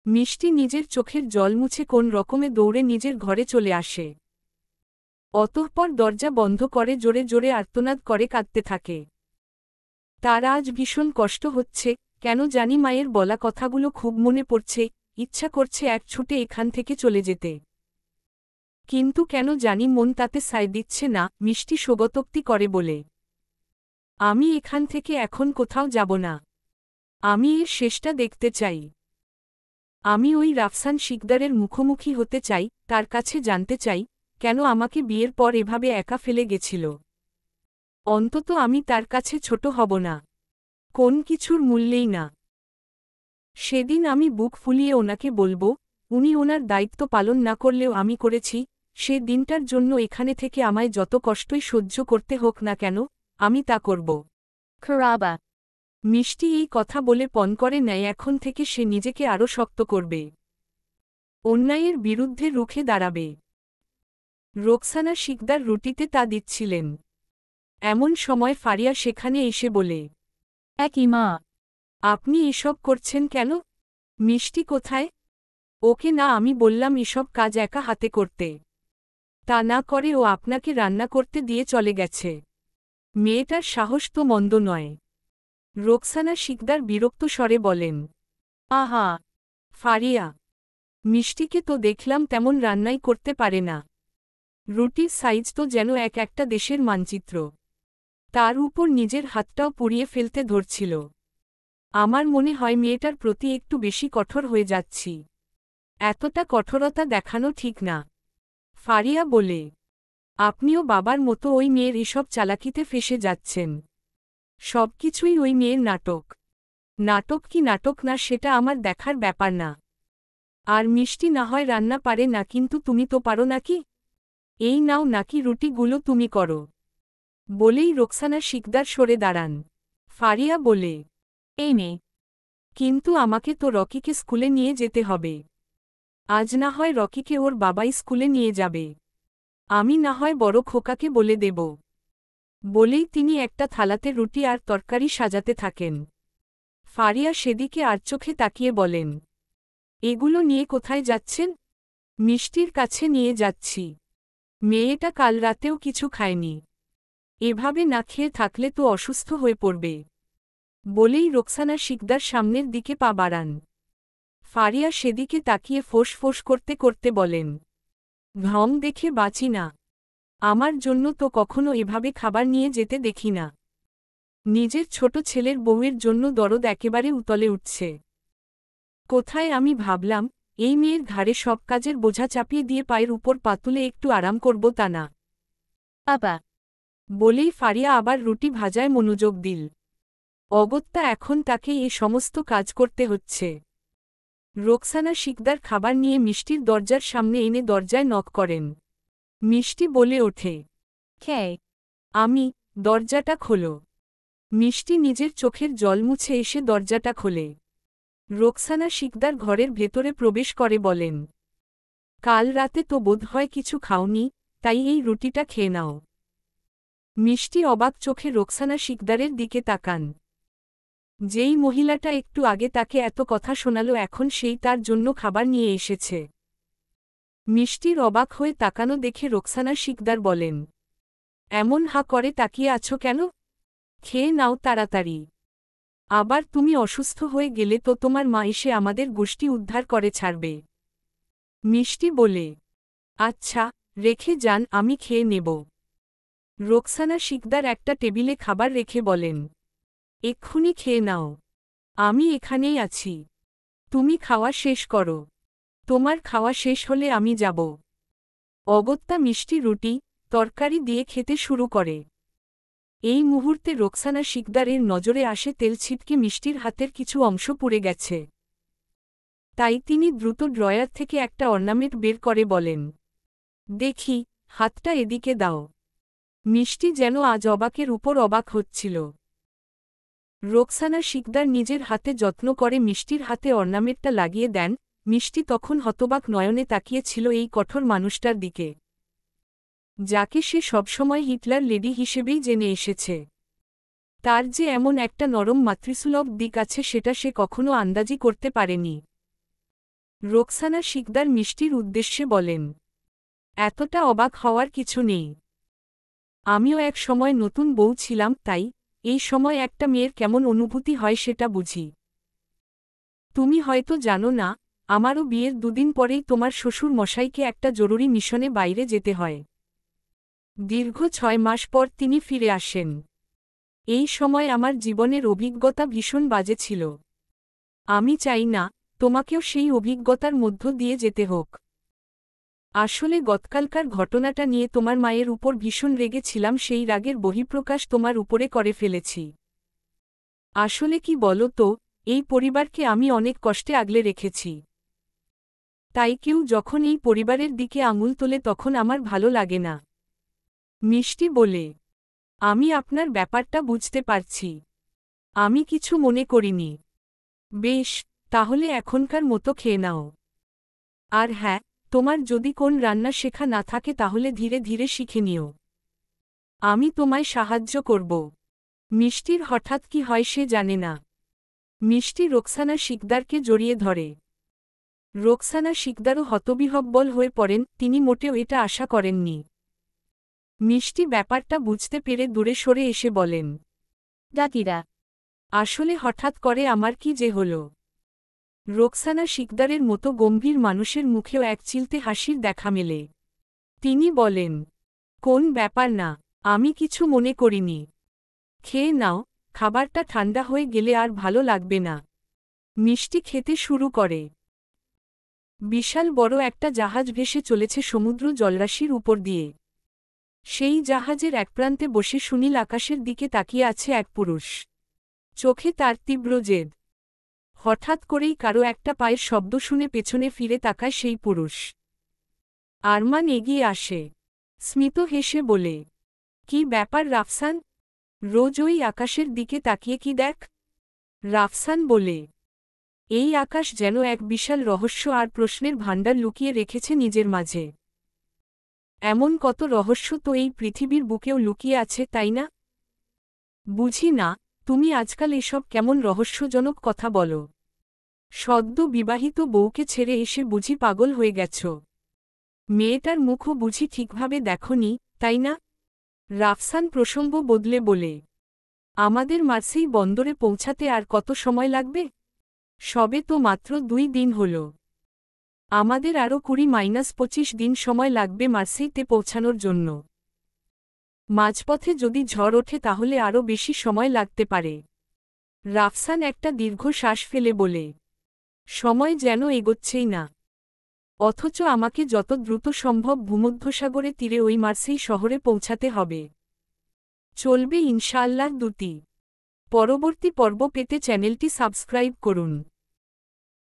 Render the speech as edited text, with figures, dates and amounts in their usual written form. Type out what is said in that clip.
মিষ্টি নিজের চোখের জল মুছে কোন রকমে দৌড়ে নিজের ঘরে চলে আসে। অতঃপর দরজা বন্ধ করে জোরে জোরে আর্তনাদ করে কাঁদতে থাকে। তার আজ ভীষণ কষ্ট হচ্ছে, কেন জানি মায়ের বলা কথাগুলো খুব মনে পড়ছে, ইচ্ছা করছে এক ছুটে এখান থেকে চলে যেতে। কিন্তু কেন জানি মন তাতে সায় দিচ্ছে না। মিষ্টি স্বগতোক্তি করে বলে, আমি এখান থেকে এখন কোথাও যাব না। আমি এর শেষটা দেখতে চাই। আমি ওই রাফসান শিকদারের মুখোমুখি হতে চাই, তার কাছে জানতে চাই, কেন আমাকে বিয়ের পর এভাবে একা ফেলে গেছিল। অন্তত আমি তার কাছে ছোট হব না, কোন কিছুর মূল্যেই না। সেদিন আমি বুক ফুলিয়ে ওনাকে বলবো, উনি ওনার দায়িত্ব পালন না করলেও আমি করেছি। সে দিনটার জন্য এখানে থেকে আমায় যত কষ্টই সহ্য করতে হোক না কেন, আমি তা করব। Karaba. মিষ্টি এই কথা বলে পণ করে নেয় এখন থেকে সে নিজেকে আরও শক্ত করবে, অন্যায়ের বিরুদ্ধে রুখে দাঁড়াবে। রোকসানা শিকদার রুটিতে তা দিচ্ছিলেন। এমন সময় ফারিয়া সেখানে এসে বলে, Ekima. আপনি এসব করছেন কেন? মিষ্টি কোথায়? ওকে না, আমি বললাম এসব কাজ একা হাতে করতে। তা না করে ও আপনাকে রান্না করতে দিয়ে চলে গেছে। মেয়েটার সাহস তো মন্দ নয়। রোকসানা শিকদার বিরক্ত স্বরে বলেন, আহা ফারিয়া, মিষ্টিকে তো দেখলাম তেমন রান্নাই করতে পারে না। রুটির সাইজ তো যেন এক একটা দেশের মানচিত্র। তার উপর নিজের হাতটাও পুড়িয়ে ফেলতে ধরছিল। আমার মনে হয় মেয়েটার প্রতি একটু বেশি কঠোর হয়ে যাচ্ছি। এতটা কঠোরতা দেখানো ঠিক না। ফারিয়া বলে, আপনিও বাবার মতো ওই মেয়ের এসব চালাকিতে ফেসে যাচ্ছেন। সবকিছুই ওই মেয়ের নাটক। নাটক কি নাটক না সেটা আমার দেখার ব্যাপার না। আর মিষ্টি না হয় রান্না পারে না, কিন্তু তুমি তো পারো নাকি? এই নাও নাকি রুটিগুলো তুমি করো। বলেই রোকসানা শিকদার সরে দাঁড়ান। ফারিয়া বলে, এই নে। কিন্তু আমাকে তো রকিকে স্কুলে নিয়ে যেতে হবে। আজ না হয় রকিকে ওর বাবাই স্কুলে নিয়ে যাবে। আমি না হয় বড় খোকাকে বলে দেব। বলেই তিনি একটা থালাতে রুটি আর তরকারি সাজাতে থাকেন। ফারিয়া সেদিকে আর চোখে তাকিয়ে বলেন, এগুলো নিয়ে কোথায় যাচ্ছেন? মিষ্টির কাছে নিয়ে যাচ্ছি। মেয়েটা কাল রাতেও কিছু খায়নি। এভাবে না খেয়ে থাকলে তো অসুস্থ হয়ে পড়বে। বলেই রোকসানা শিকদার সামনের দিকে পা বাড়ান। ফারিয়া সেদিকে তাকিয়ে ফোঁস ফোঁস করতে করতে বলেন, ঘম দেখে বাঁচি না। আমার জন্য তো কখনো এভাবে খাবার নিয়ে যেতে দেখি না। নিজের ছোট ছেলের বউয়ের জন্য দরদ একেবারে উতলে উঠছে। কোথায় আমি ভাবলাম, এই মেয়ের ঘাড়ে সব কাজের বোঝা চাপিয়ে দিয়ে পায়ের উপর পা তুলে একটু আরাম করব, তা না। Aba. বলেই ফারিয়া আবার রুটি ভাজায় মনোযোগ দিল। অগত্যা এখন তাকে এ সমস্ত কাজ করতে হচ্ছে। রোকসানা শিকদার খাবার নিয়ে মিষ্টির দরজার সামনে এনে দরজায় নক করেন। মিষ্টি বলে ওঠে, K. আমি। দরজাটা খোলো। মিষ্টি নিজের চোখের জল মুছে এসে দরজাটা খোলে। রোকসানা শিকদার ঘরের ভেতরে প্রবেশ করে বলেন, কাল রাতে তো বোধহয় কিছু খাওনি, তাই এই রুটিটা খেয়ে নাও। মিষ্টি অবাক চোখে রোকসানা শিকদারের দিকে তাকান। যেই মহিলাটা একটু আগে তাকে এত কথা শোনালো এখন সেই তার জন্য খাবার নিয়ে এসেছে। মিষ্টির অবাক হয়ে তাকানো দেখে রোকসানা শিকদার বলেন, এমন হা করে তাকিয়ে আছো কেন? খেয়ে নাও তাড়াতাড়ি। আবার তুমি অসুস্থ হয়ে গেলে তো তোমার মা এসে আমাদের গোষ্ঠী উদ্ধার করে ছাড়বে। মিষ্টি বলে, আচ্ছা, রেখে যান, আমি খেয়ে নেব। রোকসানা শিকদার একটা টেবিলে খাবার রেখে বলেন, এক্ষুনি খেয়ে নাও। আমি এখানেই আছি। তুমি খাওয়া শেষ করো। তোমার খাওয়া শেষ হলে আমি যাব। অগত্যা মিষ্টি রুটি তরকারি দিয়ে খেতে শুরু করে। এই মুহূর্তে রোকসানা শিকদারের নজরে আসে তেল ছিটকে মিষ্টির হাতের কিছু অংশ পুড়ে গেছে। তাই তিনি দ্রুত ড্রয়ার থেকে একটা অর্নামেন্ট বের করে বলেন, দেখি, হাতটা এদিকে দাও। মিষ্টি যেন আজ অবাকের উপর অবাক হচ্ছিল। রোকসানা শিকদার নিজের হাতে যত্ন করে মিষ্টির হাতে অর্নামেন্টটা লাগিয়ে দেন। মিষ্টি তখন হতবাক নয়নে তাকিয়েছিল এই কঠোর মানুষটার দিকে, যাকে সে সবসময় হিটলার লেডি হিসেবেই জেনে এসেছে। তার যে এমন একটা নরম মাতৃসুলভ দিক আছে সেটা সে কখনো আন্দাজি করতে পারেনি। রোকসানা শিকদার মিষ্টির উদ্দেশ্যে বলেন, এতটা অবাক হওয়ার কিছু নেই। আমিও এক সময় নতুন বউ ছিলাম, তাই এই সময় একটা মেয়ের কেমন অনুভূতি হয় সেটা বুঝি। তুমি হয়তো জানো না, আমারও বিয়ের দুদিন পরেই তোমার শ্বশুর মশাইকে একটা জরুরি মিশনে বাইরে যেতে হয়। দীর্ঘ 6 মাস পর তিনি ফিরে আসেন। এই সময় আমার জীবনের অভিজ্ঞতা ভীষণ বাজে ছিল। আমি চাই না তোমাকেও সেই অভিজ্ঞতার মধ্য দিয়ে যেতে হোক। আসলে গতকালকার ঘটনাটা নিয়ে তোমার মায়ের উপর ভীষণ রেগেছিলাম, সেই রাগের বহিঃপ্রকাশ তোমার উপরে করে ফেলেছি। আসলে কি বলো তো, এই পরিবারকে আমি অনেক কষ্টে আগলে রেখেছি। তাই কেউ যখন এই পরিবারের দিকে আঙুল তোলে তখন আমার ভালো লাগে না। মিষ্টি বলে, আমি আপনার ব্যাপারটা বুঝতে পারছি। আমি কিছু মনে করিনি। বেশ, তাহলে এখনকার মতো খেয়ে নাও। আর হ্যাঁ, তোমার যদি কোন রান্না শেখা না থাকে তাহলে ধীরে ধীরে শিখে নিও। আমি তোমায় সাহায্য করব। মিষ্টির হঠাৎ কি হয় সে জানে না। মিষ্টি রোকসানা শিকদারকে জড়িয়ে ধরে। রোকসানা শিকদারও হতবিহ্বল হয়ে পড়েন, তিনি মোটেও এটা আশা করেননি। মিষ্টি ব্যাপারটা বুঝতে পেরে দূরে সরে এসে বলেন, দাদিরা, আসলে হঠাৎ করে আমার কি যে হল। রোকসানা শিকদারের মতো গম্ভীর মানুষের মুখেও এক চিলতে হাসির দেখা মেলে। তিনি বলেন, কোন ব্যাপার না, আমি কিছু মনে করিনি। খেয়ে নাও, খাবারটা ঠান্ডা হয়ে গেলে আর ভালো লাগবে না। মিষ্টি খেতে শুরু করে। বিশাল বড় একটা জাহাজ ভেসে চলেছে সমুদ্র জলরাশির উপর দিয়ে। সেই জাহাজের এক প্রান্তে বসে সুনীল আকাশের দিকে তাকিয়ে আছে এক পুরুষ। চোখে তার তীব্র জেদ। হঠাৎ করেই কারো একটা পায়ের শব্দ শুনে পেছনে ফিরে তাকায় সেই পুরুষ। আরমান এগিয়ে আসে। স্মিত হেসে বলে, কি ব্যাপার রাফসান? রোজ ওই আকাশের দিকে তাকিয়ে কি দেখ? রাফসান বলে, এই আকাশ যেন এক বিশাল রহস্য আর প্রশ্নের ভাণ্ডার লুকিয়ে রেখেছে নিজের মাঝে। এমন কত রহস্য তো এই পৃথিবীর বুকেও লুকিয়ে আছে, তাই না? বুঝি না, তুমি আজকাল এসব কেমন রহস্যজনক কথা বলো। সদ্য বিবাহিত বউকে ছেড়ে এসে বুঝি পাগল হয়ে গেছ? মেয়েটার মুখও বুঝি ঠিকভাবে দেখনি, তাই না? রাফসান প্রসঙ্গ বদলে বলে, আমাদের মার্সেই বন্দরে পৌঁছাতে আর কত সময় লাগবে? সবে তো মাত্র 2 দিন হল। আমাদের আরও 20-25 দিন সময় লাগবে মার্সেইতে পৌঁছানোর জন্য। মাঝপথে যদি ঝড় ওঠে তাহলে আরও বেশি সময় লাগতে পারে। রাফসান একটা দীর্ঘ শ্বাস ফেলে বলে, সময় যেন এগোচ্ছেই না। অথচ আমাকে যত দ্রুত সম্ভব ভূমধ্যসাগরে তীরে ওই মার্সেই শহরে পৌঁছাতে হবে। চলবে ইনশাআল্লাহ 2টি। পরবর্তী পর্ব পেতে চ্যানেলটি সাবস্ক্রাইব করুন।